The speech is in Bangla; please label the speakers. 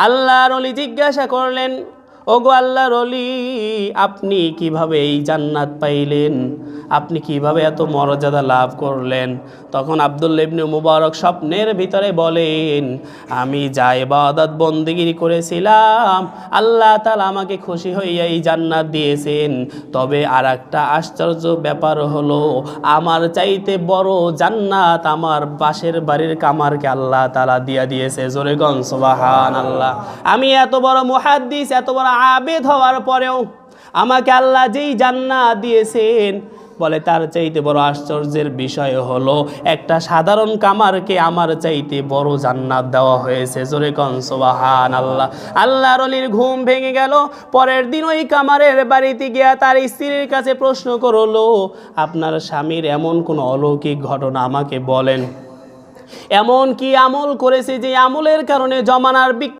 Speaker 1: আল্লাহর ওলি জিজ্ঞাসা করলেন, ওগো আল্লাহর ওলি, আপনি কিভাবে এই জান্নাত পাইলেন? আপনি কিভাবে এত মর্যাদা লাভ করলেন? তখন আব্দুল্লাহ ইবনে মুবারক স্বপ্নের ভিতরে বলেন, আমি যা ইবাদত বন্দেগী করেছিলাম আল্লাহ তাআলা আমাকে খুশি হইয়া এই জান্নাত দিয়েছেন। তবে আর একটা আশ্চর্য ব্যাপার হলো, আমার চাইতে বড় জান্নাত আমার পাশের বাড়ির কামারকে আল্লাহ তাআলা দিয়া দিয়েছে। জোরে গণ সুবহানাল্লাহ। আমি এত বড় মুহাদ্দিস, এত বড় আবেদ হওয়ার পরেও আমাকে আল্লাহ যেই জান্নাত দিয়েছেন, বলে তার চাইতে বড় আশ্চর্যের বিষয় হলো একটা সাধারণ কামারকে আমার চাইতে বড় জান্নাত দেওয়া হয়েছে। জোরে কোন সুবহানাল্লাহ। আল্লাহর ওলির ঘুম ভেঙে গেল। পরের দিন ওই কামারের বাড়িতে গিয়া তার স্ত্রীর কাছে প্রশ্ন করলো, আপনার স্বামীর এমন কোন অলৌকিক ঘটনা আমাকে বলেন, এমন কি আমল করেছে যে আমলের কারণে জমানার